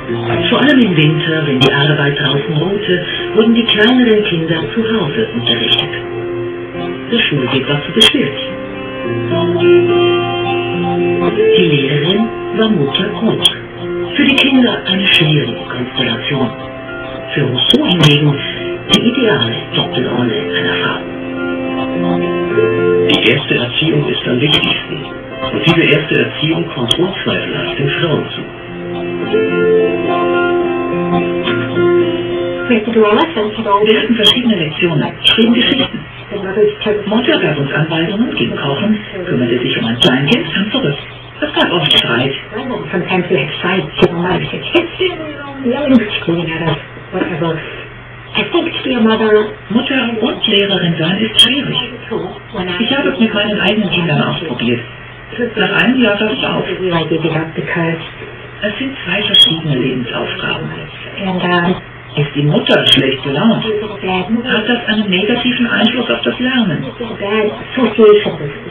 Vor allem im Winter, wenn die Arbeit draußen ruhte, wurden die kleineren Kinder zu Hause unterrichtet. Der Schulweg war zu beschwerlich. Die Lehrerin war Mutter Koch. Für die Kinder eine schwierige Konstellation. Für Rousseau hingegen die ideale Doppelrolle einer Frau. Die erste Erziehung ist am wichtigsten. Und diese erste Erziehung kommt unzweifelhaft den Frauen zu. Wir hatten verschiedene Lektionen, schrieben Geschichten. Mutter gab uns Anweisungen gegen Kochen, kümmerte sich um ein Kleinkind, kam zurück. Es gab oft Streit. Mutter und Lehrerin sein ist schwierig. Ich habe es mit meinen eigenen Kindern ausprobiert. Nach einem Jahr gab ich auf. Es sind zwei verschiedene Lebensaufgaben. Ist die Mutter schlecht gelaunt, hat das einen negativen Einfluss auf das Lernen.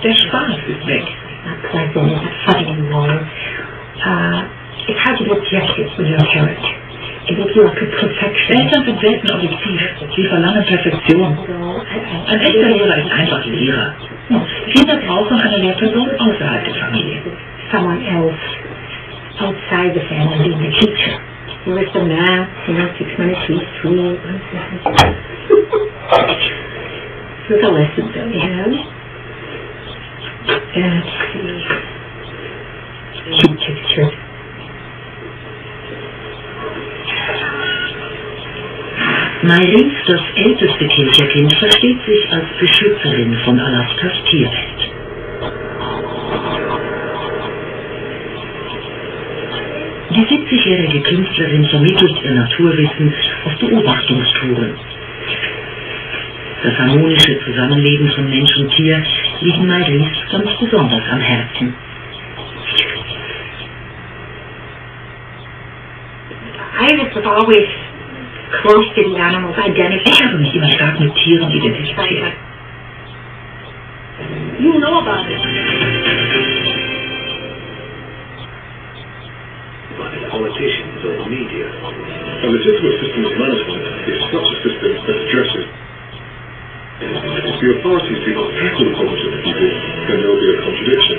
Der Spaß ist weg. Eltern sind selten objektiv, sie verlangen Perfektion. Ein echter Lehrer ist einfach Lehrer. Kinder brauchen eine Lehrperson außerhalb der Familie. Outside the family being the teacher. There was the math, 6 minutes each, 3, so the lessons that we had. Let's see. Cute picture. Mailins, das älteste Kircherkind, versteht sich als Beschützerin von Alaskas Tierwelt. Die 70-jährige Künstlerin vermittelt ihr Naturwissen auf Beobachtungstouren. Das harmonische Zusammenleben von Mensch und Tier liegt Mailins ganz besonders am Herzen. Ich habe mich immer stark mit Tieren identifiziert. You know about it. Politicians or the media. A legitimate system of management is such a system that addresses. If the authorities do not tackle the problems of the people, then there will be a contradiction,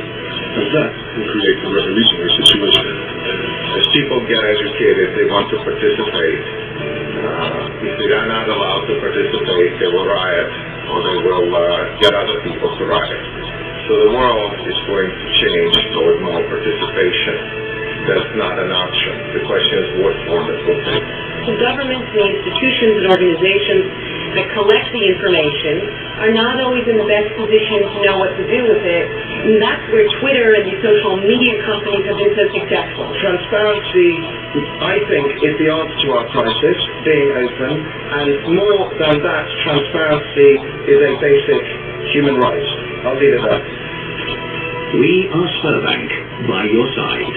and that will create a revolutionary situation. As people get educated, they want to participate. If they are not allowed to participate, they will riot, or they will get other people to riot. So the world is going to change toward more participation. That's not an option. The question is what form it will take. The governments, the institutions and organizations that collect the information are not always in the best position to know what to do with it. And that's where Twitter and the social media companies have been so successful. Transparency, I think, is the answer to our crisis, being open, and more than that, transparency is a basic human right. I'll leave it at that. We are Sberbank, by your side.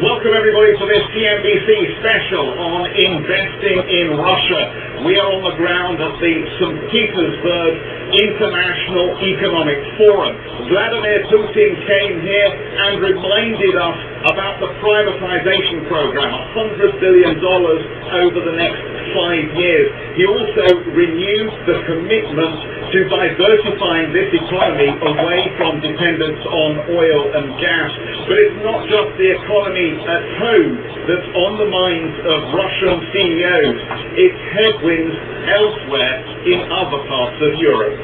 Welcome everybody to this CNBC special on investing in Russia. We are on the ground at the St. Petersburg International Economic Forum. Vladimir Putin came here and reminded us about the privatization program, $100 billion over the next 5 years. He also renewed the commitment to diversifying this economy away from dependence on oil and gas. But it's not just the economy at home that's on the minds of Russian CEOs. It's headwinds elsewhere in other parts of Europe.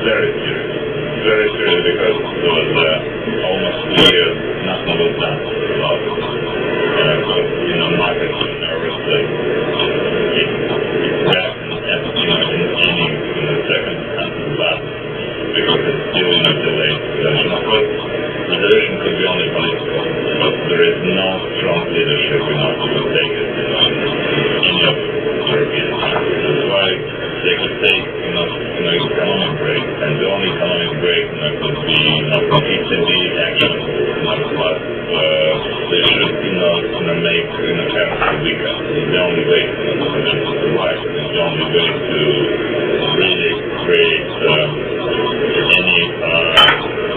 Very serious. Very serious because there was almost 2 years nothing was done about it. Markets are nervous. It crashed and in the second and last because it's still in a delayed session. Of course, resolution could be only political, but there is no strong leadership enough to take it in any of European countries. That's why they could take an economic break, and the only economic break could be ECB action, plus they should make currency weaker. It's the only way for them to survive. It's the only way to really create any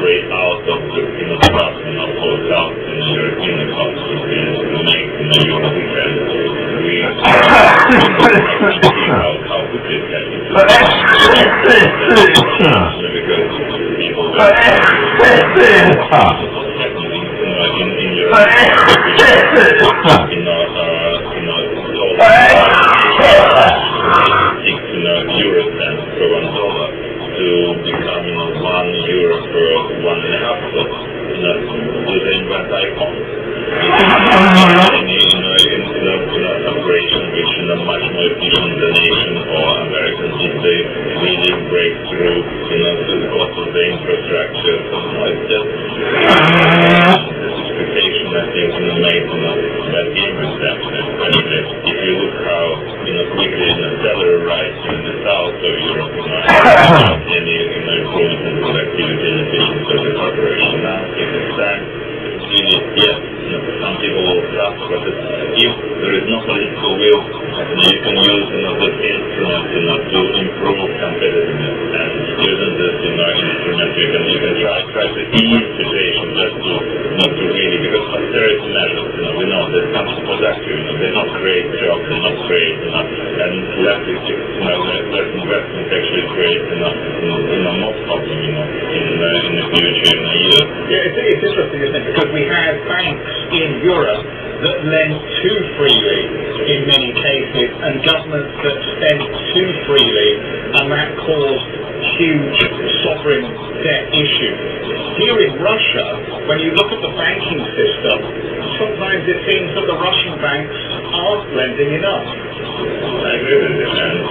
way out of the trust for South in the European economy is to make euro weaker. We how quickly it can be because people in Europe euro cents per $1 to become €1 per $1.50. Do they invent iPhones? In operation which much more efficient than Asian or Americans if they really break through the cost of the infrastructure. It's just this expectation I think made bad game with them. Especially if you look how quickly salary rise in the south of Europe any improvement in productivity and efficiency of the corporation. Now if it's time yes, some people will suffer, but if there is no political will, you can use this instrument to improve competitiveness. And using this instrument, you can try to ease situation just to really, because austerity measures, we know that comes productive, they don't create jobs, they don't create and less investment actually creates more problem in the future in a year. Yeah, it's interesting, isn't it? Because we have banks in Europe that lend too freely in many cases, and governments that spend too freely, and that caused huge sovereign debt issues. Here in Russia, when you look at the banking system, sometimes it seems that the Russian banks aren't lending enough. I agree with you, and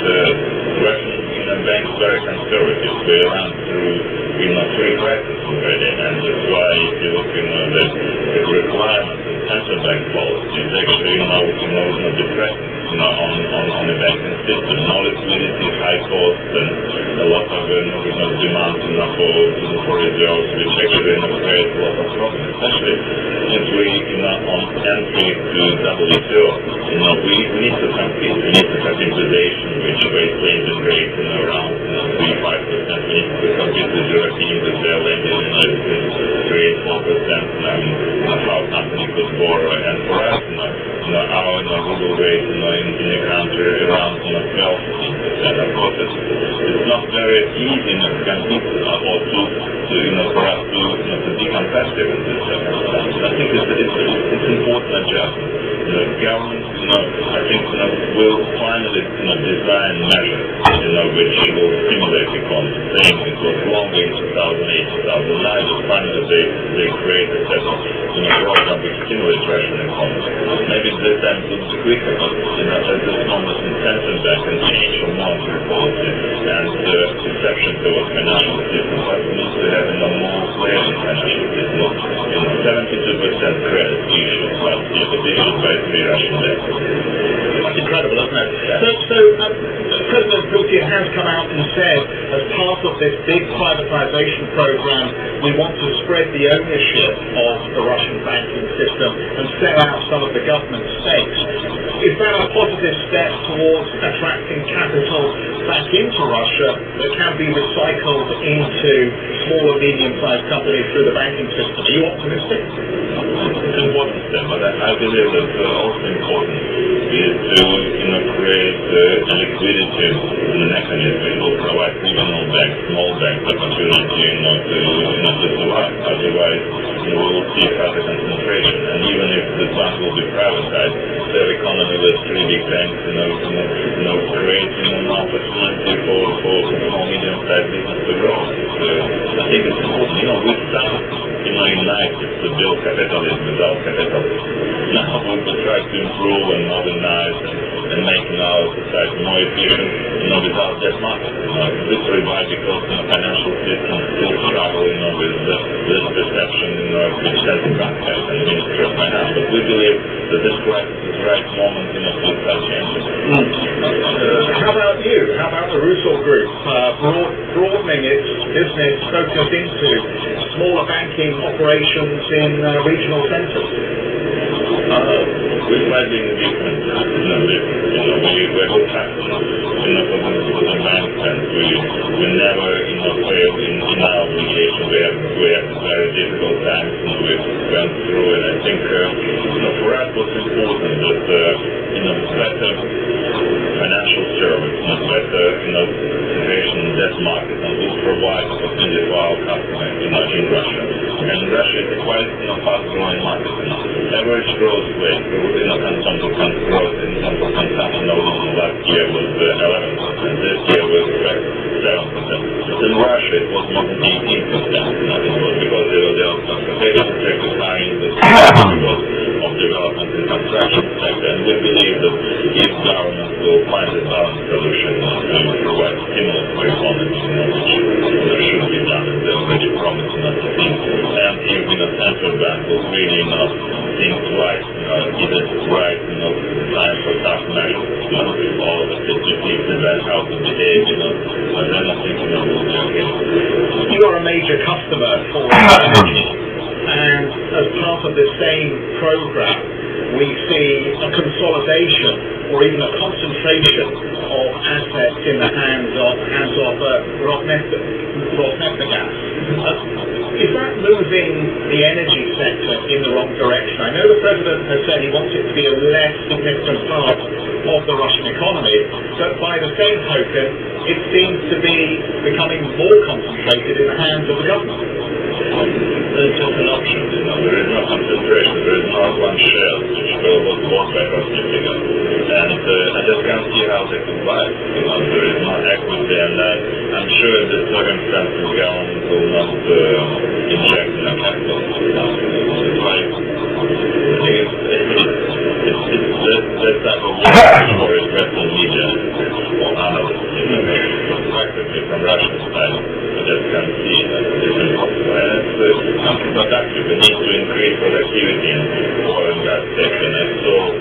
Russian banks are very conservative. They run through three crises already, and that's why if you look the requirements of central bank policy is actually depressing on the banking system. No liquidity, high costs, and a lot of demand for reserves, which actually creates a lot of problems, especially since we on entry to WTO. We need to compete. We need to have inflation, which rates lending rate around 3-5%. We need to compete with Europeans that they are lending 3-4%. How company could borrow, and for us, our ruble rate in the country around 12%. Of course, it's not very easy to compete or for us to be competitive in this circumstance. I think it's important adjustment. Government, I think, will finally design measures, which will stimulate the economy. Saying it was longer in 2008, 2009, but finally they create a set of program which stimulates Russian economy. Maybe this time it will be quicker, but at this moment in central bank and change from monetary policy and perception towards financial system, but we need to have more players in financial system. 72% credit issued last year, but issued by 3 Russian banks. That's incredible, isn't it? Yeah. So President Putin has come out and said, as part of this big privatization program, we want to spread the ownership of the Russian banking system and sell out some of the government stakes. Is that a positive step towards attracting capital back into Russia that can be recycled into small and medium-sized companies through the banking system? Are you optimistic? It's an important step, but I believe that also important is to create a liquidity mechanism which will provide regional banks, small banks, opportunity to survive. Otherwise, we will see further concentration. And even if the bank will be privatized, their economy with 3 big banks, creating an opportunity for small, medium-sized business to grow. I think it's important. We started, united to build capitalism without capitalism. Now we will try to improve and modernize and make our society more efficient, without that market. Literally why, because financial systems still struggle, with this perception, which central bank has and the Ministry of Finance. But we believe that this crisis is the right moment, to start changing. How about you? How about the Russo Group? Broad transforming its business focus into smaller banking operations in regional centres? We're slightly different. We're good customers. For the banks, and we never fail in our obligation. We have very difficult times, we went through, and I think for us what's important is better financial service, better situation in that market, and will provide opportunity for our customers in Russia. And Russia is a quite fast-growing market. Average growth rate in terms of growth in terms of consumption last year was 11%. This year was 7%. In Russia it was more than 18%. Because there was transportation sector high of development in construction sector, and we believe that if government will find a balanced solution to provide stimulus for economy, which should be done, and they already promised not to think. And if central bank will really think twice, is it right, time for tough measures, all of it, to teach the bank how to behave, and then I think will be okay. You are a major customer for energy, and as part of the same program, we see a consolidation or even a concentration of assets in the hands of Rosneft. Is that moving the energy sector in the wrong direction? I know the President has said he wants it to be a less significant part of the Russian economy, but by the same token, it seems to be becoming more concentrated in the hands of the government. It's just an option, there is no concentration, there is not one share which was bought by Rosneft, and I just can't see how they can buy it. There is no equity, and I'm sure in this circumstance the government will not inject capital. That's why I think it's that type of work for Western media or analysts, practically from Russian side. I just can't see that it's impossible. And it's counterproductive. We need to increase productivity in oil and gas sector. And I saw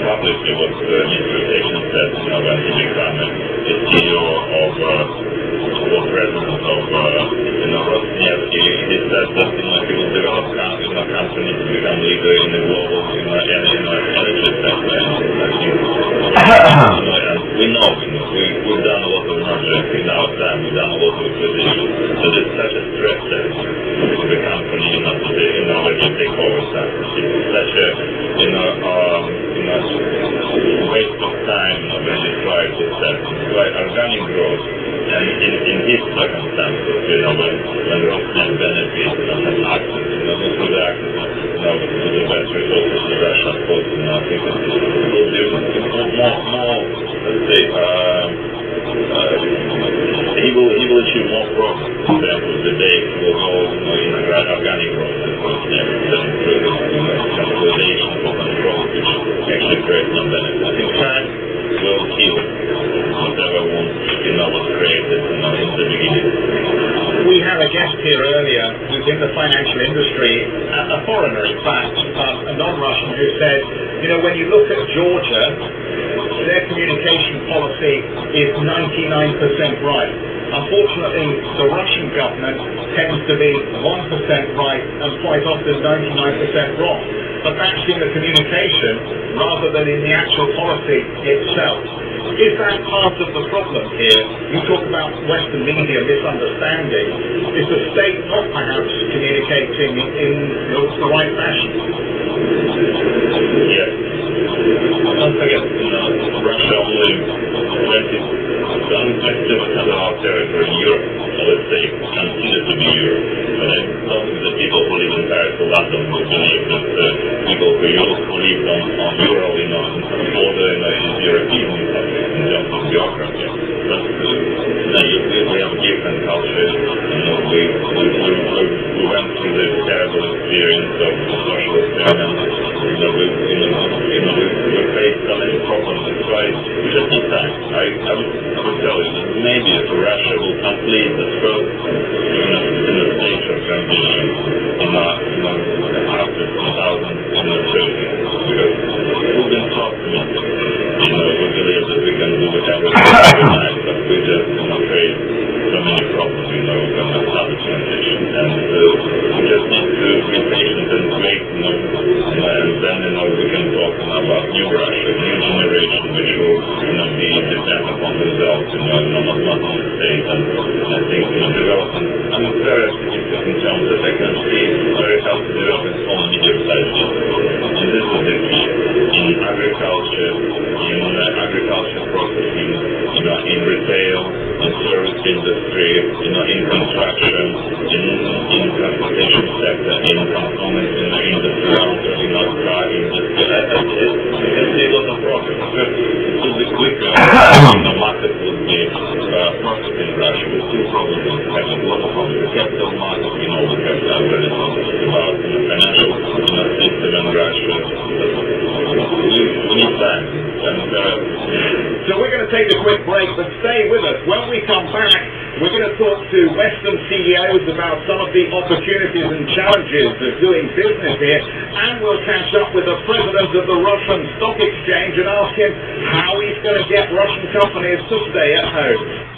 publicly what Mr. Station said when he became a CEO or president of Rosneft. He said that he will develop a company to become leader in the global energy sector. And we know, we've done a lot of mergers in our time, we've done a lot of acquisitions. So there's such a stress test for the company when you take over something. It's such a waste of time when you try to set organic growth. And in these circumstances, when Rosneft benefits from access, to the access to the best resources in Russia, of course, I think it will be more, let's say, he will achieve more progress in terms of the day he will go in organic growth than through consolidation or control, which actually creates no benefit. I think time will heal whatever wounds was created in the beginning. We had a guest here earlier who's in the financial industry, a foreigner in fact, a non-Russian, who said, when you look at Georgia, their communication policy is 99% right. Unfortunately, the Russian government tends to be 1% right and quite often 99% wrong. But that's in the communication rather than in the actual policy itself. Is that part of the problem here? You talk about Western media misunderstanding. Is the state not perhaps communicating in the right fashion? Yes. Don't forget, Russia only 27% of our territory in Europe, so let's say, considered to be Europe. But I don't think the people who live in Paris or London will believe that people who live on Euro, border is European in terms of geography. But we have different cultures. We went through this terrible experience of social experiment. We faced so many problems. That's why we just need time. I would tell you that maybe Russia will complete the first in a stage of transition after 2030, because we've been so optimistic. We believe that we can do whatever we like, but we just face so many see very healthy development on medium-sized businesses. And this is the key in agriculture, processing, in retail, in service industry, in construction, in transportation sector, in components in the industrial, car industry. You can see a lot of progress. It will be quicker. The market will be processed in Russia. We still probably have a lot of problems. The capital market, we have already talked about the financial system in Russia. We need time. So we're going to take a quick break, but stay with us. When we come back, we're going to talk to Western CEOs about some of the opportunities and challenges of doing business here, and we'll catch up with the president of the Russian Stock Exchange and ask him how he's going to get Russian companies to stay at home.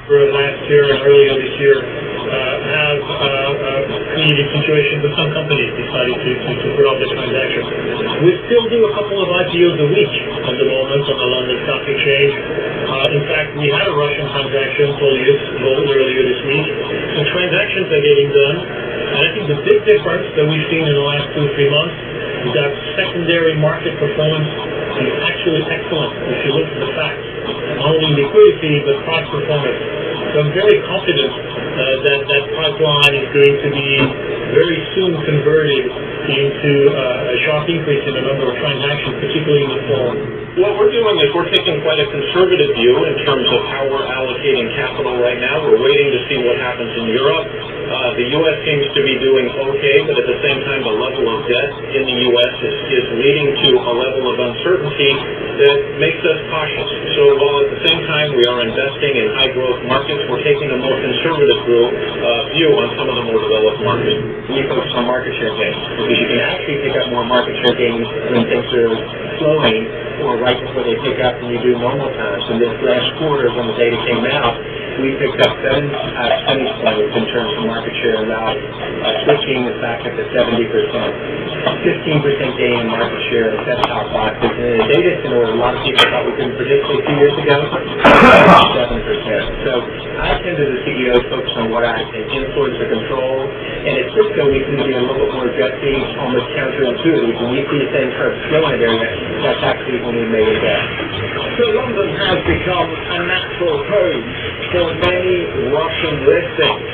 Last year and earlier this year have created situations where some companies decided to put off their transactions. We still do a couple of IPOs a week at the moment on the London Stock Exchange. In fact, we had a Russian transaction earlier this week. So transactions are getting done. And I think the big difference that we've seen in the last 2 or 3 months is that secondary market performance is actually excellent if you look at the facts. Not only liquidity, but price performance. So I'm very confident that pipeline is going to be very soon converted into a sharp increase in the number of transactions, particularly in the fall. What we're doing is we're taking quite a conservative view in terms of how we're allocating capital right now. We're waiting to see what happens in Europe. The U.S. seems to be doing okay, but at the same time, the level of debt in the U.S. is leading to a level of uncertainty that makes us cautious. So while at the same time we are investing in high-growth markets, we're taking a more conservative view on some of the more developed markets. We focus on market share gains, because you can actually pick up more market share gains when things are slowing or right before they pick up when you do normal times. In this last quarter, when the data came out, we picked up 7 percentage points in terms of market share, now switching is back up to 70%. 15% gain in market share in set-top boxes. And in the data center, a lot of people thought we couldn't predict it 2 years ago, 7%. So I tend to the CEOs focus on what I can influence or control. And at Cisco, we tend to be a little bit more aggressive, almost counterintuitive. When we see things start slowing in area, that's actually when we may invest. So London has become a natural home for many Russian listings.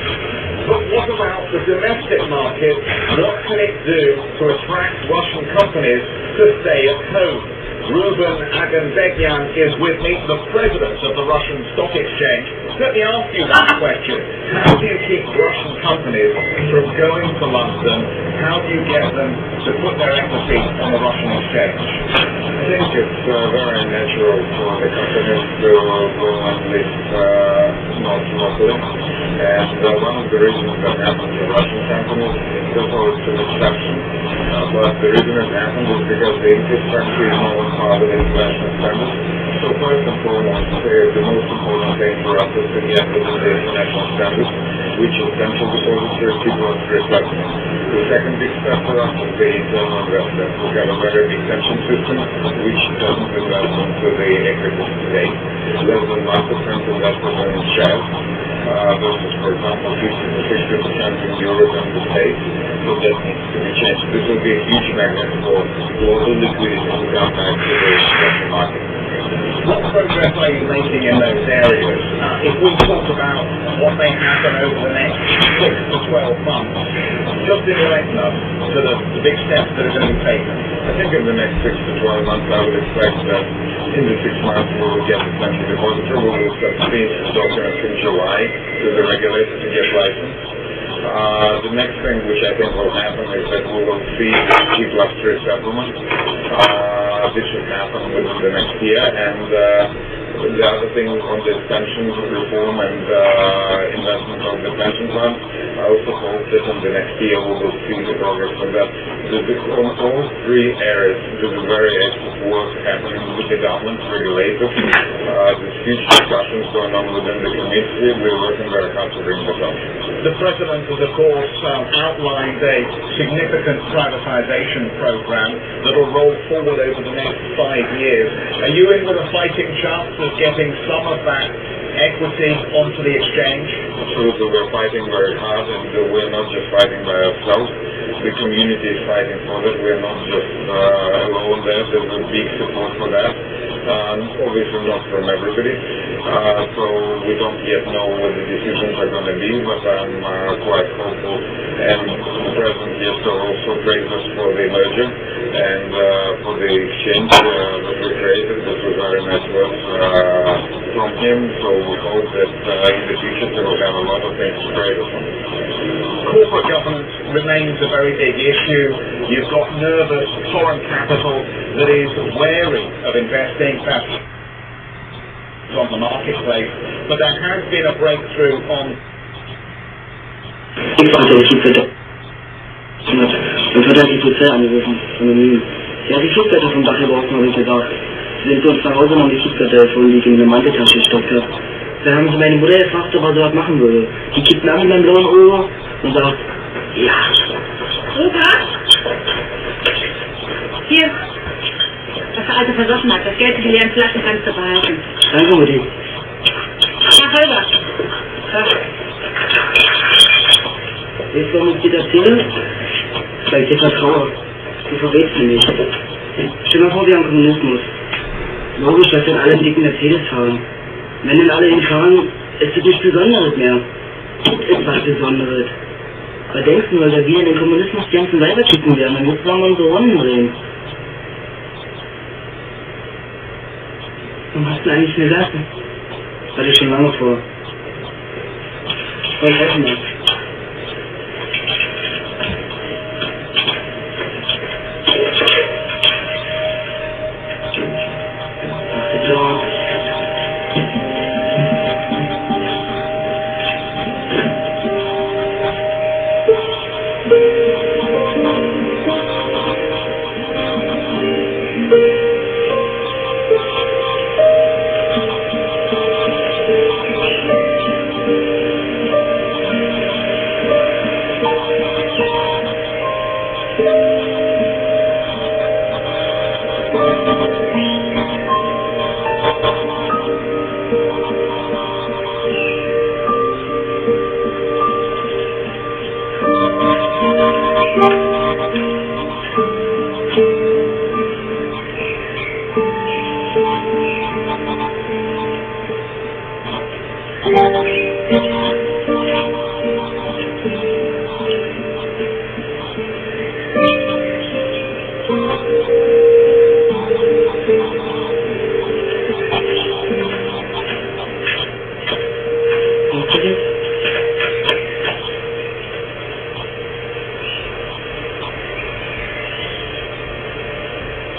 But what about the domestic market? What can it do to attract Russian companies to stay at home? Ruben Aganbegyan is with me, the president of the Russian Stock Exchange. Let me ask you that question. How do you keep Russian companies from going to London? How do you get them to put their equity on the Russian exchange? I think it's very natural for the companies to go and list not locally. And one of the reasons that happens to Russian companies, there's always an exception. But the reason it happens is because the infrastructure is not part of the international standards. So first and foremost, the most important thing for us is to get within the international standards, which is central depository T+3 platinum. The second big step for us is the internal investment. We have a very big pension system, which doesn't invest into the equities today. Less than 1% invested in shares, versus, for example, 50 to 60% in Europe and the States. So that needs to be changed. This will be a huge magnet for global liquidity to come back to the Russian market. What progress are you making in those areas? If we talk about what may happen over the next 6 to 12 months, just in relation to the big steps that are going to be taken. I think in the next 6 to 12 months, I would expect that in the 6 months we will get the central depository. We will submit the documents in July to the regulator to get licensed. The next thing which I think will happen is that we will see T+3 settlement. This should happen within the next year, and the other thing on the pension reform and investment of the pension fund, I also hope that in the next year we will see the progress on that. On all 3 areas, there's a very active work happening with the government, regulators. There's huge discussions going on within the committee. We're working very hard to bring this up. The President has, of course, outlined a significant privatization program that will roll forward over the next 5 years. Are you in with a fighting chance of getting some of that equity onto the exchange? Absolutely, we're fighting very hard, and we're not just fighting by ourselves. The community is fighting for that. We're not just alone there. There's a big support for that. Obviously not from everybody. So we don't yet know what the decisions are going to be, but I'm quite hopeful. And the President yesterday also praised us for the merger and for the exchange that we created. This was very nice words from him. So we hope that in the future we will have a lot of things to praise us on. Corporate governance remains a very big issue. You've got nervous foreign capital that is wary of investing. That's on the marketplace. But there has been a breakthrough on... Dann wird er die Polizei angerufen, anonym. Ja, die Flugblätter vom Dach geworfen, habe ich gesagt. Sie sind zu uns nach Hause und haben die Flugblätter gefunden, die ich in eine Manteltasche gesteckt habe. Dann haben sie meine Mutter gefragt, ob er sowas machen würde. Die kippt mir an mit meinem blauen Ohr und sagt, ja. Opa? Hier. Was der Alte versoffen hat. Das Geld für die leeren Flaschen kannst du behalten. Danke, Mutti. Herr Holger. Weißt du, warum ich dir das erzähle? Weil ich dir vertraue. Du verrätst mich nicht. Stell dir mal vor, wir haben Kommunismus. Logisch, dass dann alle dicken Mercedes fahren. Wenn dann alle ihn fahren, ist es nichts Besonderes mehr. Gibt es was Besonderes? Was denkst du, weil wir in den Kommunismus die ganzen Weiber kicken werden, dann müssen wir mal unsere Runden drehen. Warum hast du eigentlich mir gelassen? Das hatte ich schon lange vor. Ich helfen mal.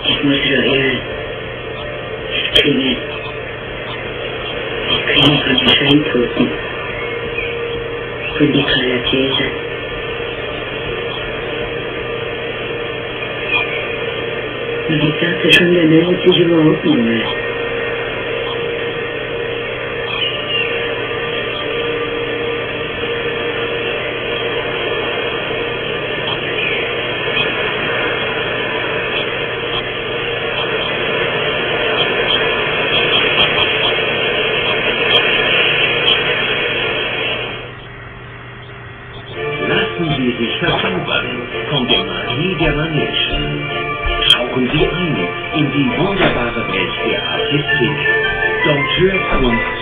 Ich muss wieder eher klingeln. Klingeln von den Scheintoten. Von Nikola Käse. Und ich dachte schon, der meldet sich überhaupt nicht mehr. Lassen Sie sich verzaubern von der Magie der Manegen. Tauchen Sie ein in die wunderbare Welt der Artistik, Dompteurkunst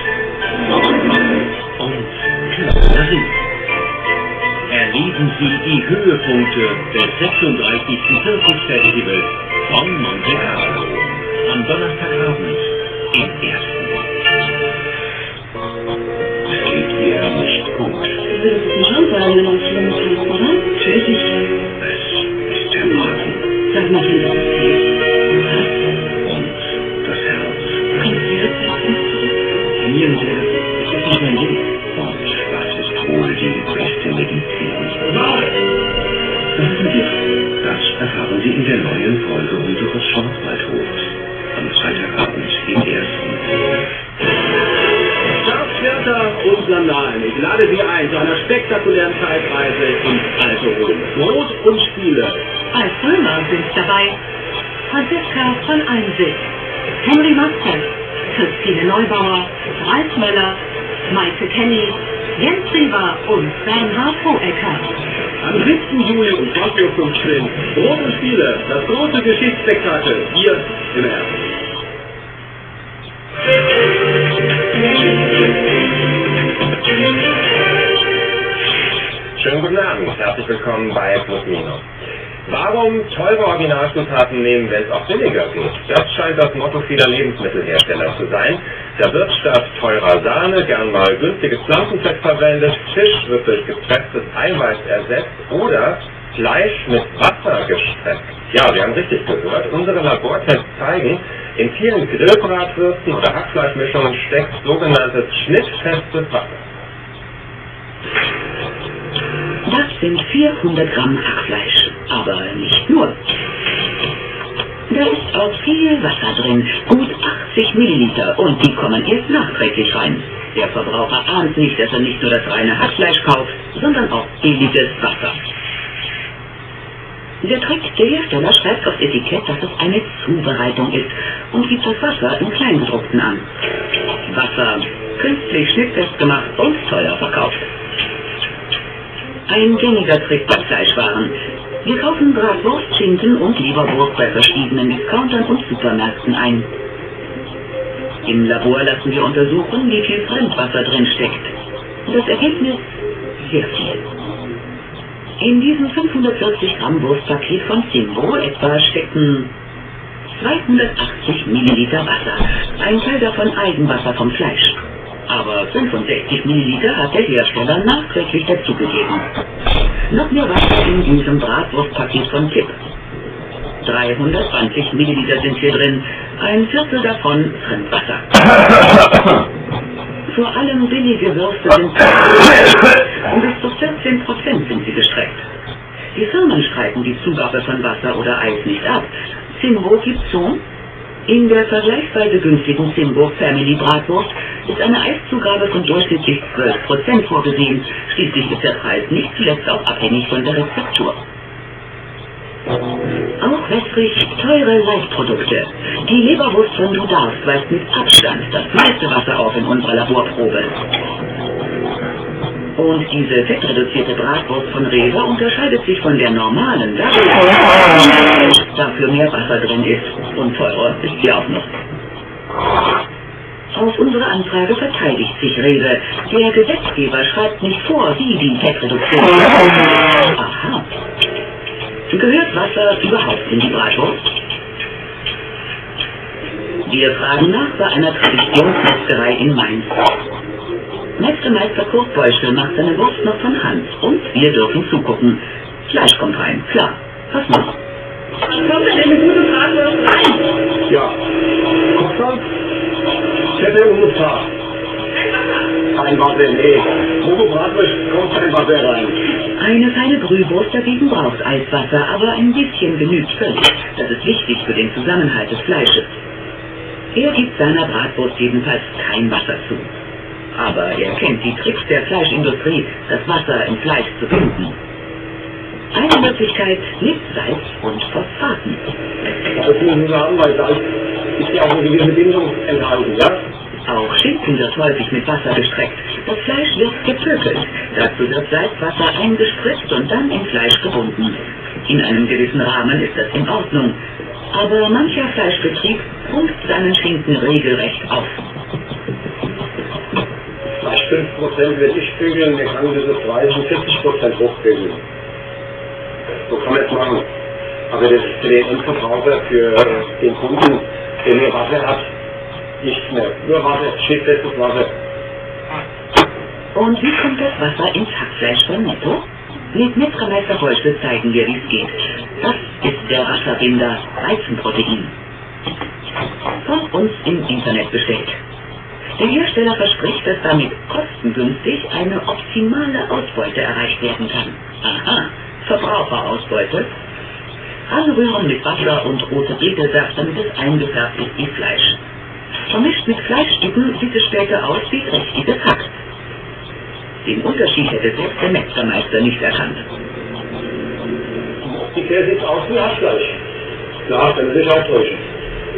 und Künstlerie. Erleben Sie die Höhepunkte des 36. Zirkusfestivals von Monte Carlo am Donnerstagabend im Ersten. Es geht ihr nicht gut. Du würdest es schon sagen, wenn man schlimm ist, oder? Tätig. Es ist der Magen. Sag mal, wenn das ist. Und das Herz. Kannst du jetzt Hier und der. Es ist nicht mein Ding. Und was ist wohl die beste Medizin? Wissen Sie, das erfahren Sie in der neuen Folge unseres Schwarzwaldhofs. Am Freitagabend im Ersten. Staatswärter und Sandalen, ich lade Sie ein zu einer spektakulären Zeitreise ins alte Rom. Brot und Spiele. Als Römer sind dabei Franziska von Einsitz, Henry Master, Christine Neubauer, Ralf Möller, Maite Kenny, Jens Rieber und Bernhard Hohecker. Am 7. Juli um 20:15 Uhr Brot und Spiele, das große Geschichtsspektakel hier im Ersten. Schönen guten Abend, herzlich willkommen bei Plus Minus. Warum teure Originalzutaten nehmen, wenn es auch billiger geht? Das scheint das Motto vieler Lebensmittelhersteller zu sein. Da wird statt teurer Sahne gern mal günstiges Pflanzenfett verwendet, Fisch wird durch gepresstes Eiweiß ersetzt oder Fleisch mit Wasser gestreckt. Ja, Sie haben richtig gehört, unsere Labortests zeigen, in vielen Grillbratwürsten oder Hackfleischmischungen steckt sogenanntes schnittfestes Wasser. Das sind 400 Gramm Hackfleisch, aber nicht nur. Da ist auch viel Wasser drin, gut 80 Milliliter, und die kommen erst nachträglich rein. Der Verbraucher ahnt nicht, dass er nicht nur das reine Hackfleisch kauft, sondern auch billiges Wasser. Der Trick, der Hersteller schreibt aufs Etikett, dass es eine Zubereitung ist und gibt das Wasser im Kleingedruckten an. Wasser, künstlich schnittfest gemacht und teuer verkauft. Ein gängiger Trick bei Fleischwaren. Wir kaufen Bratwurst, Schinken und Leberwurst bei verschiedenen Discountern und Supermärkten ein. Im Labor lassen wir untersuchen, wie viel Fremdwasser drin steckt. Das Ergebnis? Sehr viel. In diesem 540 Gramm Wurstpaket von Simbo etwa stecken 280 Milliliter Wasser. Ein Teil davon Eigenwasser vom Fleisch. Aber 65 Milliliter hat der Hersteller nachträglich dazugegeben. Noch mehr Wasser in diesem Bratwurstpaket von Kipp. 320 Milliliter sind hier drin, ein Viertel davon Fremdwasser. Vor allem billige Würste sind um bis zu 14% sind sie gestreckt. Die Firmen streiten die Zugabe von Wasser oder Eis nicht ab. Simbo gibt zu, in der vergleichsweise günstigen Simbo Family Bratwurst ist eine Eiszugabe von durchschnittlich 12% vorgesehen. Schließlich ist der Preis nicht zuletzt auch abhängig von der Rezeptur. Auch wässrig teure Leitprodukte. Die Leberwurst von Du darfst weist mit Abstand das meiste Wasser auf in unserer Laborprobe. Und diese fettreduzierte Bratwurst von Rewe unterscheidet sich von der normalen dadurch, dass dafür mehr Wasser drin ist. Und teurer ist sie auch noch. Auf unsere Anfrage verteidigt sich Rewe. Der Gesetzgeber schreibt nicht vor, wie die Fettreduktion ist. Aha. Gehört Wasser überhaupt in die Bratwurst? Wir fragen nach bei einer Traditionsmetzgerei in Mainz. Metzgermeister Kurt Beuschel macht seine Wurst noch von Hand und wir dürfen zugucken. Fleisch kommt rein, klar. Was noch? Kommt denn eine gute Bratwurst rein? Ja. Kochsalz? Fette und Wasser. Kein Wasser, nee. Wo Bratwurst kommt kein Wasser rein. Eine feine Brühwurst dagegen braucht Eiswasser, aber ein bisschen genügt völlig. Das ist wichtig für den Zusammenhalt des Fleisches. Er gibt seiner Bratwurst jedenfalls kein Wasser zu. Aber er kennt die Tricks der Fleischindustrie, das Wasser im Fleisch zu binden. Eine Möglichkeit mit Salz und Phosphaten. Das müssen wir sagen, weil Salz ist ja auch eine gewisse Bindung enthalten, ja? Auch Schinken wird häufig mit Wasser gestreckt. Das Fleisch wird gepökelt. Dazu wird Salzwasser eingespritzt und dann im Fleisch gebunden. In einem gewissen Rahmen ist das in Ordnung. Aber mancher Fleischbetrieb pumpt seinen Schinken regelrecht auf. Vielleicht 5% würde ich bügeln, wir können diese 30-40% hochbügeln. So kann man es machen. Aber das ist für den Endverbraucher, für den Kunden, der nur Wasser hat, nichts mehr. Nur Wasser, schiffestes Wasser. Und wie kommt das Wasser ins Hackfleisch von Netto? Mit Metzgermeister Beuschel zeigen wir, wie es geht. Das ist der Wasserbinder Weizenprotein. Von uns im Internet bestellt. Der Hersteller verspricht, dass damit kostengünstig eine optimale Ausbeute erreicht werden kann. Aha, Verbraucherausbeute. Anrühren mit Wasser und rote Betesaft, damit es eingefärbt ist wie Fleisch. Vermischt mit Fleischstücken sieht es später aus wie richtiges Hack. Den Unterschied hätte selbst der Metzgermeister nicht erkannt. Die Käse sieht aus wie Hackfleisch. Klar, kann man sich auch täuschen.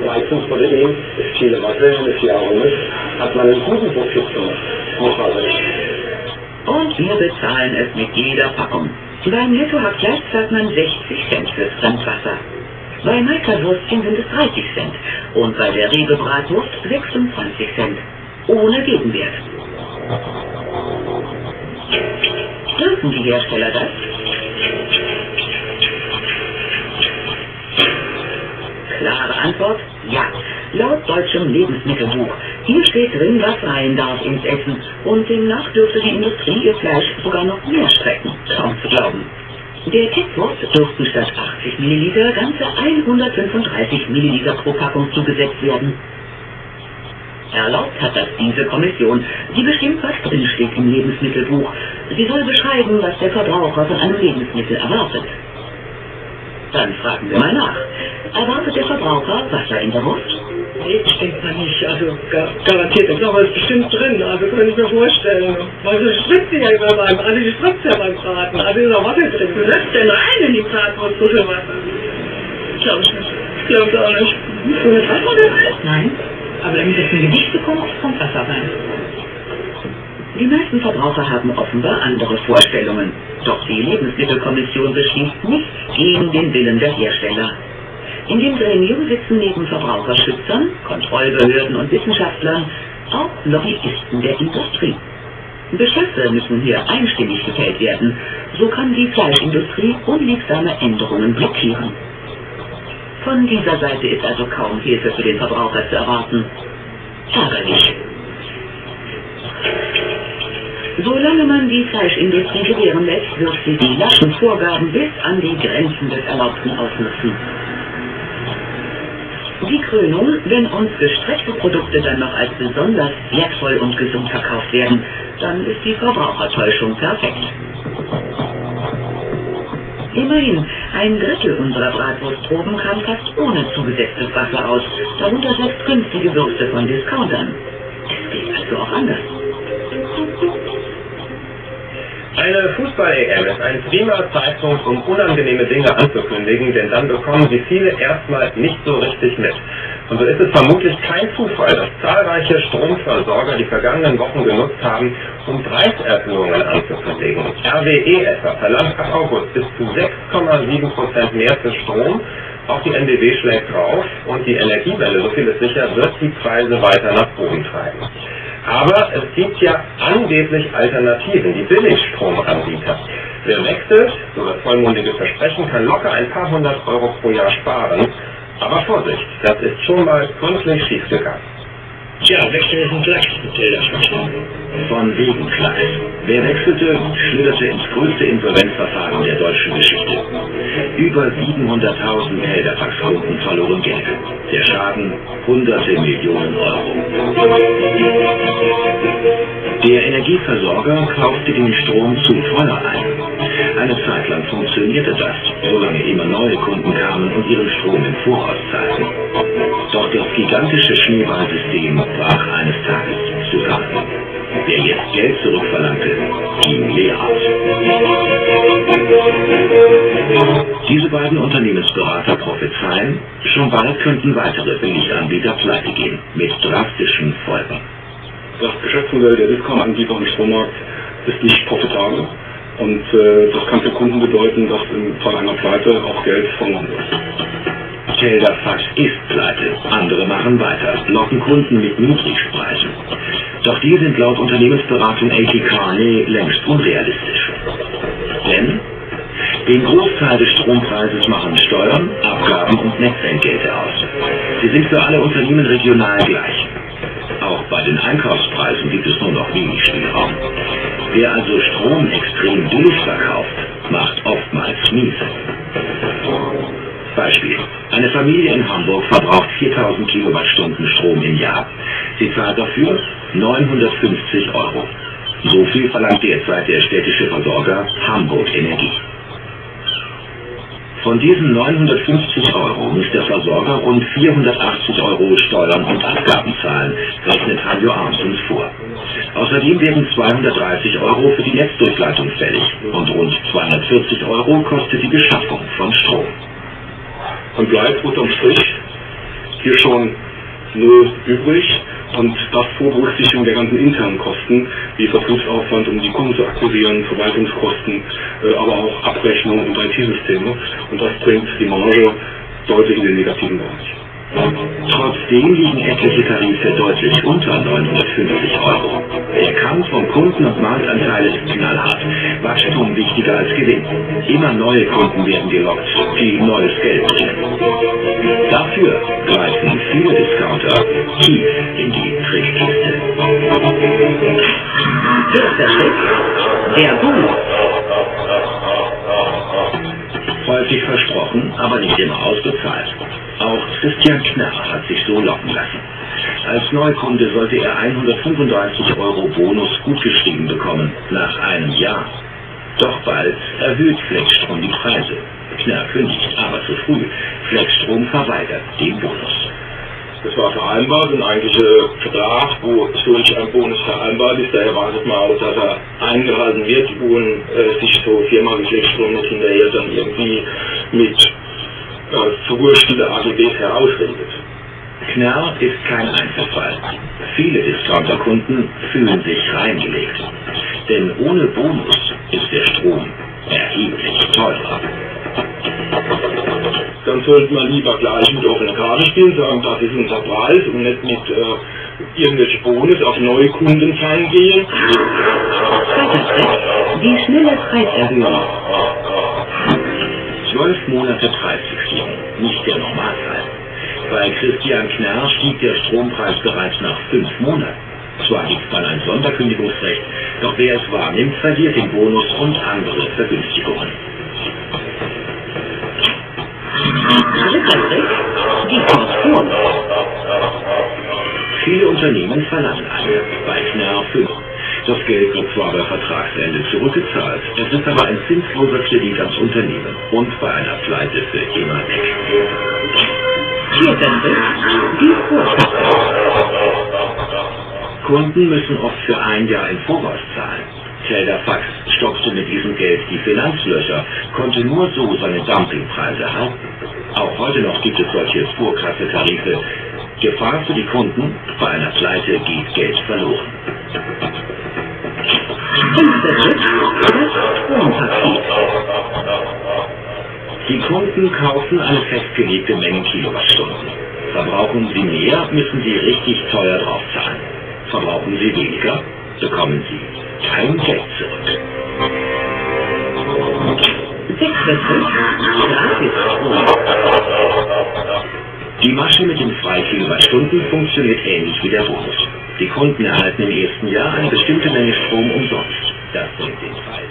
Weizenprotein ist viele Wasser, wenn es hier herum ist, hat man einen guten Profit gemacht. Muss man sagen. Und wir bezahlen es mit jeder Packung. Beim Netto-Hackfleisch zahlt man 60 Cent fürs Fremdwasser. Bei Maika-Würstchen sind es 30 Cent und bei der Rewe-Bratwurst 26 Cent. Ohne Gegenwert. Dürfen die Hersteller das? Klare Antwort, ja. Laut deutschem Lebensmittelbuch. Hier steht drin, was rein darf ins Essen. Und demnach dürfte die Industrie ihr Fleisch sogar noch mehr strecken. Kaum zu glauben. Der Kettwurst dürften statt 80 Milliliter ganze 135 Milliliter pro Packung zugesetzt werden. Erlaubt hat das diese Kommission. Sie bestimmt, was drinsteht im Lebensmittelbuch. Sie soll beschreiben, was der Verbraucher von einem Lebensmittel erwartet. Dann fragen wir mal nach. Erwartet der Verbraucher Wasser in der Wurst? Nee, ich denke mal nicht. Also garantiert ist aber bestimmt drin. Also kann ich mir vorstellen. Weil so spritzt sie ja immer beim, also die spritzt ja beim Braten. Also ist auch Wasser drin. Was lässt denn rein in die Bratwurst so viel Wasser? Glaube ich nicht. Ich glaube es auch nicht. So mit Wasser da rein? Nein. Aber damit es ein Gedicht bekommt, kommt Wasser rein. Die meisten Verbraucher haben offenbar andere Vorstellungen. Doch die Lebensmittelkommission beschließt nichts gegen den Willen der Hersteller. In dem Gremium sitzen neben Verbraucherschützern, Kontrollbehörden und Wissenschaftlern auch Lobbyisten der Industrie. Beschlüsse müssen hier einstimmig gefällt werden. So kann die Fleischindustrie unliebsame Änderungen blockieren. Von dieser Seite ist also kaum Hilfe für den Verbraucher zu erwarten. Ärgerlich. Solange man die Fleischindustrie gewähren lässt, wird sie die laschen Vorgaben bis an die Grenzen des Erlaubten ausnutzen. Die Krönung, wenn uns gestreckte Produkte dann noch als besonders wertvoll und gesund verkauft werden, dann ist die Verbrauchertäuschung perfekt. Immerhin, ein Drittel unserer Bratwurstproben kam fast ohne zugesetztes Wasser aus, darunter selbst günstige Würste von Discountern. Es geht also auch anders. Eine Fußball-EM ist ein prima Zeitpunkt, um unangenehme Dinge anzukündigen, denn dann bekommen sie viele erstmal nicht so richtig mit. Und so ist es vermutlich kein Zufall, dass zahlreiche Stromversorger die vergangenen Wochen genutzt haben, um Preiserhöhungen anzukündigen. RWE etwa verlangt ab August bis zu 6,7% mehr für Strom, auch die NBW schlägt drauf und die Energiewende, so viel ist sicher, wird die Preise weiter nach oben treiben. Aber es gibt ja angeblich Alternativen, die Billigstromanbieter. Wer wechselt, so das vollmundige Versprechen, kann locker ein paar hundert Euro pro Jahr sparen. Aber Vorsicht, das ist schon mal gründlich schiefgegangen. Tja, wechseln ist ein Gleich, Von wegen Gleich. Wer wechselte, schlitterte ins größte Insolvenzverfahren der deutschen Geschichte. Über 700.000 Helderfax-Kunden verloren Geld. Der Schaden hunderte Millionen Euro. Der Energieversorger kaufte den Strom zu teuer ein. Eine Zeit lang funktionierte das, solange immer neue Kunden kamen und ihren Strom im Voraus zahlten. Doch das gigantische Schneeballsystem brach eines Tages zusammen. Wer jetzt Geld zurückverlangte, ging leer aus. Diese beiden Unternehmensberater prophezeien, schon bald könnten weitere Billiganbieter pleite gehen, mit drastischen Folgen. Das Geschäftsmodell der Discount-Anbieter im Strommarkt ist nicht profitabel und das kann für Kunden bedeuten, dass im Fall einer Pleite auch Geld verloren wird. Helderfax ist pleite, andere machen weiter, locken Kunden mit Niedrigpreisen. Doch die sind laut Unternehmensberatung A.T. Kearney längst unrealistisch. Denn den Großteil des Strompreises machen Steuern, Abgaben und Netzentgelte aus. Sie sind für alle Unternehmen regional gleich. Auch bei den Einkaufspreisen gibt es nur noch wenig Spielraum. Wer also Strom extrem billig verkauft, macht oftmals miese. Beispiel. Eine Familie in Hamburg verbraucht 4000 Kilowattstunden Strom im Jahr. Sie zahlt dafür 950 Euro. So viel verlangt derzeit der städtische Versorger Hamburg Energie. Von diesen 950 Euro muss der Versorger rund 480 Euro Steuern und Abgaben zahlen, rechnet Hanjo Armsens vor. Außerdem werden 230 Euro für die Netzdurchleitung fällig und rund 240 Euro kostet die Beschaffung von Strom. Und bleibt unterm Strich hier schon null übrig und das vor Berücksichtigung der ganzen internen Kosten, wie Vertriebsaufwand, um die Kunden zu akquirieren, Verwaltungskosten, aber auch Abrechnung und IT-Systeme. Und das bringt die Marge deutlich in den negativen Bereich. Trotzdem liegen etliche Tarife deutlich unter 950 Euro. Der Kampf um Kunden und Marktanteile ist knallhart. Wachstum wichtiger als Gewinn. Immer neue Kunden werden gelockt, die neues Geld bringen. Dafür greifen viele Discounter tief in die Trickkiste. Vierter Trick, der Bonus. Häufig versprochen, aber nicht immer ausbezahlt. Auch Christian Knarr hat sich so locken lassen. Als Neukunde sollte er 135 Euro Bonus gutgeschrieben bekommen, nach einem Jahr. Doch bald erhöht Flexstrom die Preise. Knarr kündigt, aber zu früh. Flexstrom verweigert den Bonus. Das war vereinbart, ein eigentlicher Vertrag, wo solch ein Bonus vereinbart ist. Daher wartet man auch, dass er eingehalten wird und sich so Firma wie Flexstrom nicht hinterher dann irgendwie mit verwurstelte AGBs herausredet. Knarr ist kein Einzelfall. Viele Discounterkunden fühlen sich reingelegt. Denn ohne Bonus ist der Strom erheblich teurer. Dann sollte man lieber gleich mit offenen Karten spielen, sagen, das ist unser Preis und nicht mit irgendwelchen Bonus auf neue Kunden eingehen. Zweiter Trick, die schnelle Preiserhöhung. 12 Monate Preisfixierung, nicht der Normalfall. Bei Christian Knarr stieg der Strompreis bereits nach 5 Monaten. Zwar gibt es dann ein Sonderkündigungsrecht, doch wer es wahrnimmt, verliert den Bonus und andere Vergünstigungen. Dritter Trick, die Kaution. Viele Unternehmen verlangen eine, bei Knarr 5. Das Geld wird zwar bei Vertragsende zurückgezahlt, es ist aber ein zinsloser Kredit ans Unternehmen und bei einer Pleite für immer weg. Vierter Trick, die Vorkasse. Kunden müssen oft für ein Jahr im Voraus zahlen. Helderfax stopfte mit diesem Geld die Finanzlöcher, konnte nur so seine Dumpingpreise halten. Auch heute noch gibt es solche Vorkassetarife. Gefahr für die Kunden, bei einer Pleite geht Geld verloren. Die Kunden kaufen eine festgelegte Menge Kilowattstunden. Verbrauchen sie mehr, müssen sie richtig teuer draufzahlen. Verbrauchen sie weniger, bekommen sie kein Geld zurück. Die Masche mit den 2 Kilowattstunden funktioniert ähnlich wie der Bonus. Die Kunden erhalten im ersten Jahr eine bestimmte Menge Strom umsonst. Das senkt den Preis.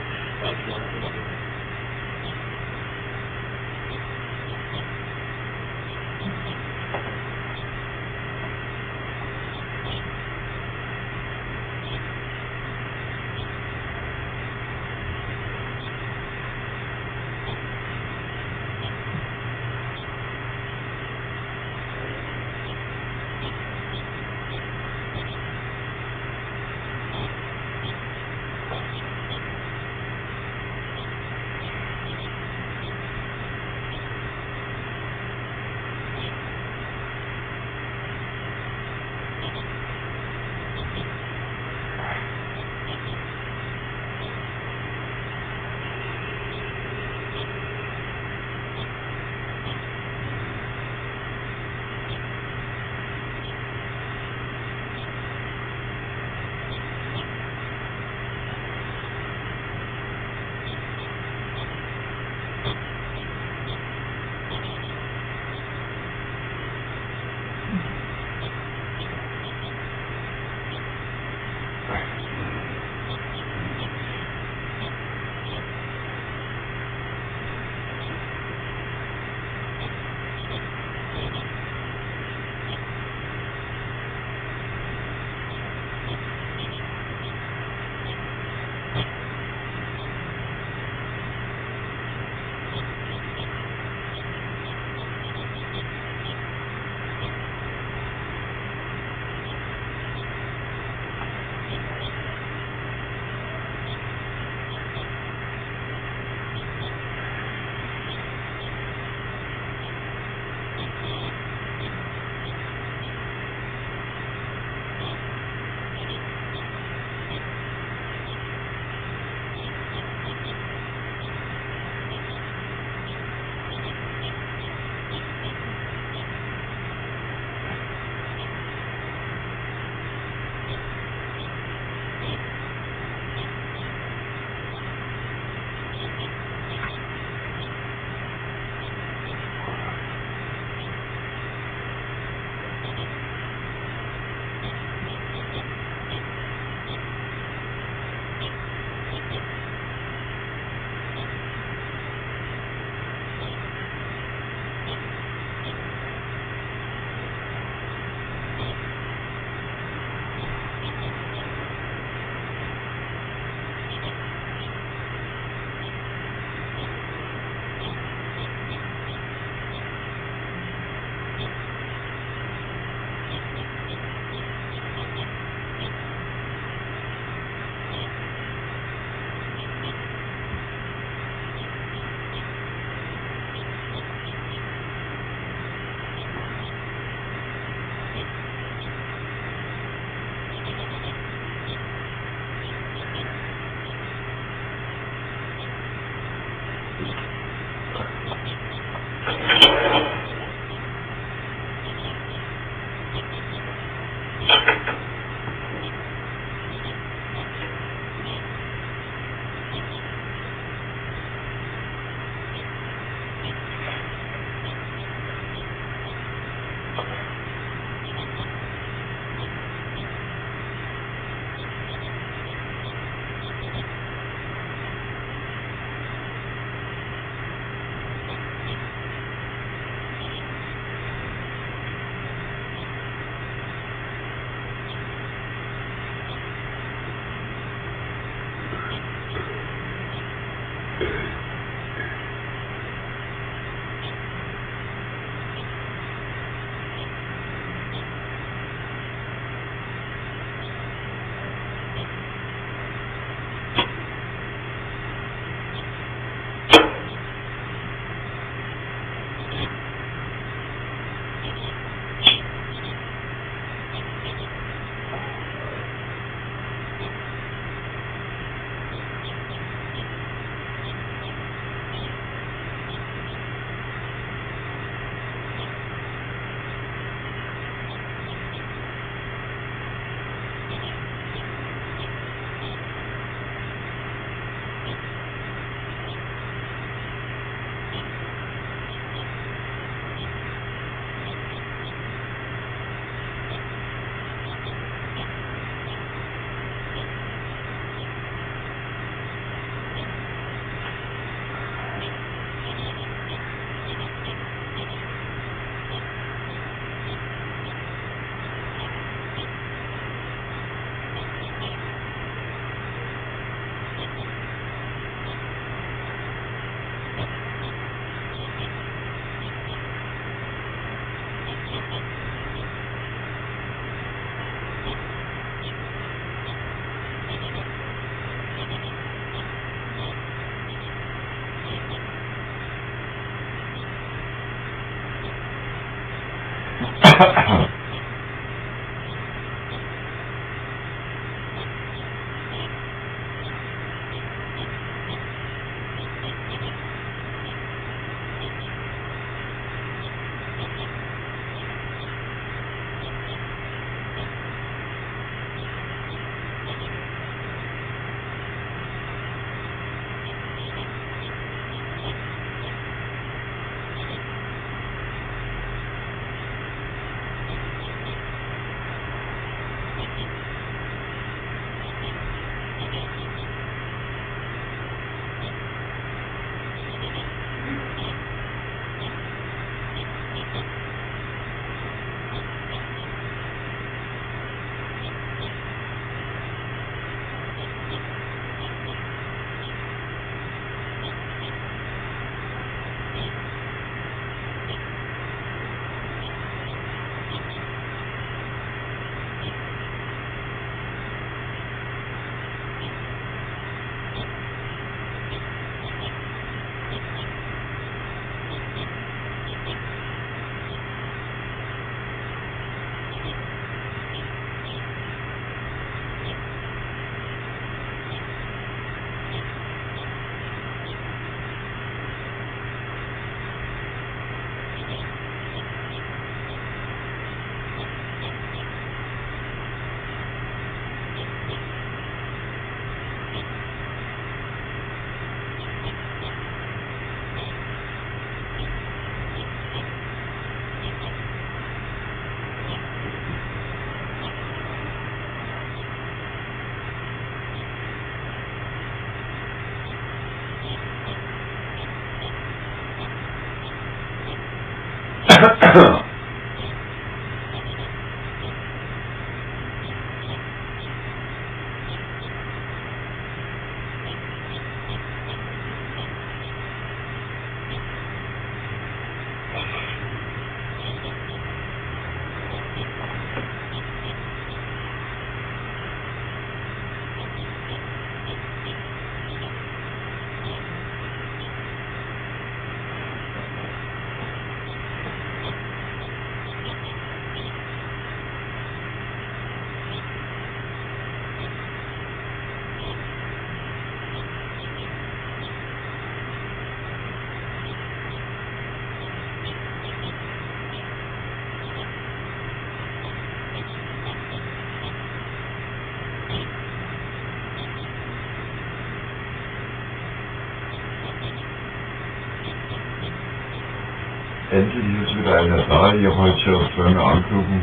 Endlich ist wieder einer da. Ich habe heute schon zweimal angerufen,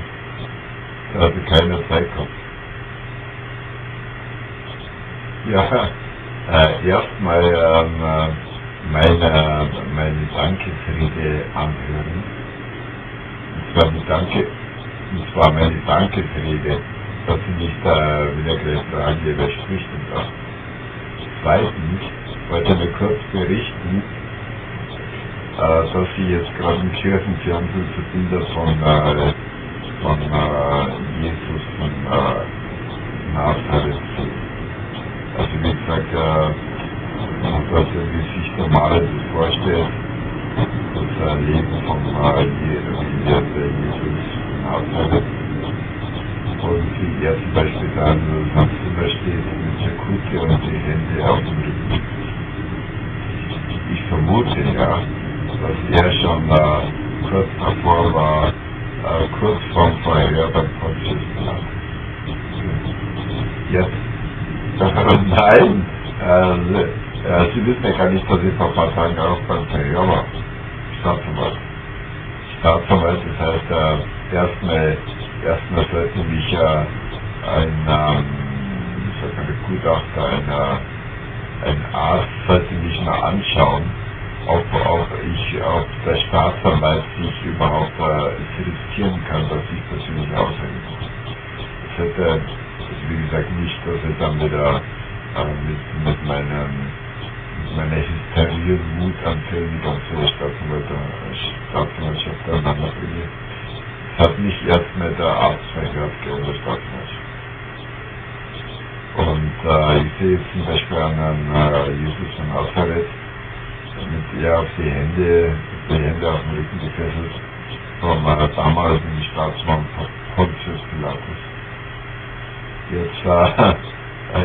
da hatte keiner Zeit gehabt. Ja, erstmal meine Dankesrede anhören. Und zwar meine Dankesrede, dass Sie nicht wieder gleich fragen, wer spricht denn da. Zweitens wollte ich mir kurz berichten, dass ich jetzt gerade im Kirchenfernsehen so Bilder von Jesus von Nazareth sehe. Also wie gesagt, wie sich der Maler das vorstellt, das Leben von Jesus von Nazareth. Und wie er zum Beispiel dann am Zimmer steht mit der Kutte und die Hände auf dem Rücken. Ich vermute ja, dass er schon kurz davor war, kurz vorm Verhör beim Pontius Pilatus. Jetzt, nein, Sie wissen ja gar nicht, dass ich vor ein paar Tagen auch beim Verhör war. Staatsanwalt. Staatsanwalt, das heißt, erstmal sollte mich ein Gutachter, ein Arzt sollte mich mal anschauen, ob der Staatsanwalt sich überhaupt interessieren kann, dass ich persönlich ausreden kann. Das hätte, wie gesagt, nicht, dass ich dann wieder mit meiner Hysterie und Wutanfällen die ganze Staatsanwaltschaft aneinander bringe. Das hat mich erstmal der Arzt verhört, der Staatsanwaltschaft. Und ich sehe jetzt zum Beispiel an Jesus von Nazareth, mit er auf die Hände auf den Rücken gefesselt, vom war der damaligen Staatsmann Pontius Pilatus. Jetzt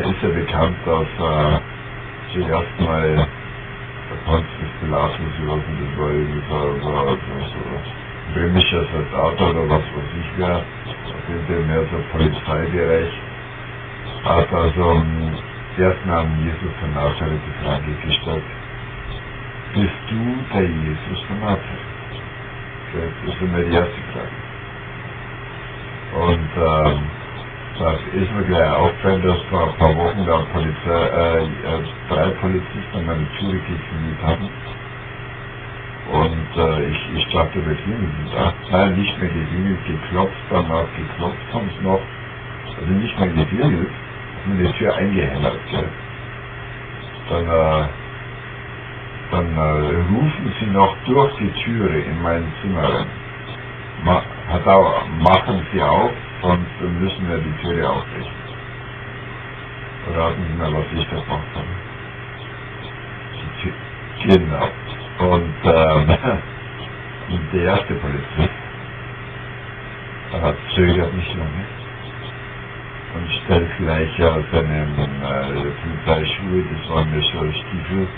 ist er bekannt, dass zuerst mal der Pontius Pilatus, ich weiß nicht, das war irgendwie so römischer Soldat oder was weiß ich wer, auf jeden Fall mehr so Polizeibereich, hat also am ersten an Jesus von Nazareth die Frage gestellt: Bist du der Jesus von Nazareth? Das ist immer die erste Frage. Und da ist mir gleich aufgefallen, dass vor ein paar Wochen da 3 Polizisten meine Tür geklingt haben. Und ich dachte, wir klingeln da. Nein, nicht mehr geklingelt, geklopft, danach geklopft haben sie noch. Also nicht mehr geklingelt, haben die Tür eingehämmert. Gell? Dann rufen sie noch durch die Türe in mein Zimmer rein. Machen sie auf, sonst müssen wir die Türe aufbrechen. Raten Sie mal, was ich da gemacht habe. Genau. Und der erste Polizist zögert nicht lange und stellt gleich seine Polizeischuhe, das waren mir so Stiefel,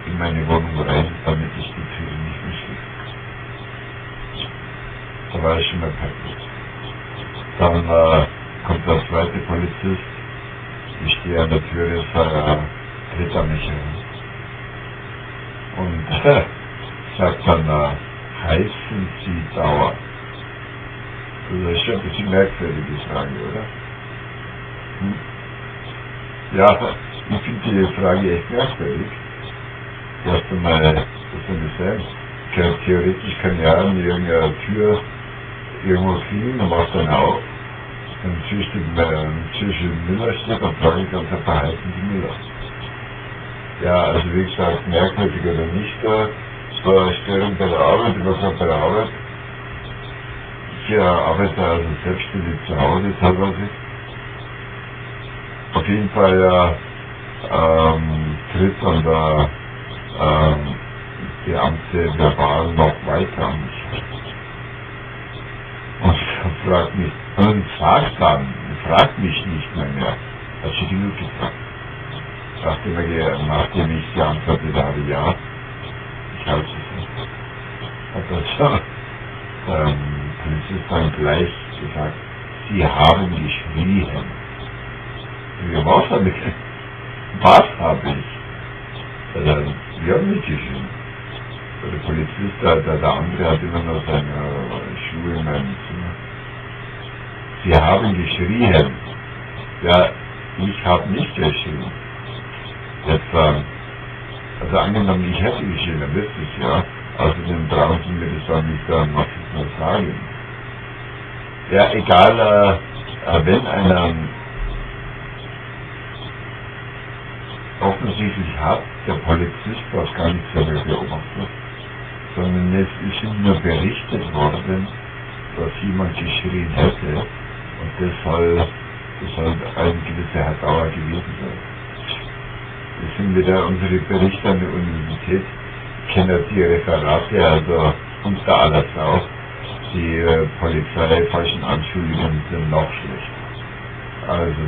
in meine Wohnung rein, damit ich die Türe nicht mehr schließe. Da war ich schon mal peinlich. Dann kommt der zweite Polizist, ich stehe an der Tür, tritt an mich heran und sagt dann, heißen Sie Dauer? Das ist schon ein bisschen merkwürdig, die Frage, oder? Ja, ich finde die Frage echt merkwürdig. Erst einmal, was soll ich sagen? Theoretisch kann ja an irgendeiner Tür irgendwo klingeln, dann macht dann auf. Dann zwischen Müller steht, dann frage ich ganz einfach, heißen Sie Müller? Ja, also wie gesagt, merkwürdig oder nicht, es war eine Störung bei der Arbeit, ich war gerade bei der Arbeit. Ich arbeite also selbstständig zu Hause teilweise. Auf jeden Fall tritt dann der Beamte verbal noch weiter an mich. Und fragt mich, und fragt mich nicht mehr. Hat schon genug gefragt. Nachdem ich geantwortet habe, ja, ich halte es nicht. Hat der Polizist dann gleich gesagt, Sie haben geschrien. Ja, was habe ich? Was habe ich? Wir haben nicht geschrien. Der Polizist, der andere hat immer noch seine Schuhe in meinem Zimmer. Sie haben geschrien. Ja, ich habe nicht geschrien. Jetzt, also angenommen, ich hätte geschrien, dann wüsste ich ja. Außerdem trauen Sie mir das auch nicht, was ich nur sage. Ja, egal, wenn einer offensichtlich hat der Polizist was gar nicht selber beobachtet, sondern es ist ihm nur berichtet worden, dass jemand geschrien hätte und das soll eine gewisse Dauer gewesen sein. Das sind wieder unsere Berichte an der Universität, kennen die Referate, also unter aller Sau. Die Polizei falschen Anschuldigungen sind noch schlechter. Also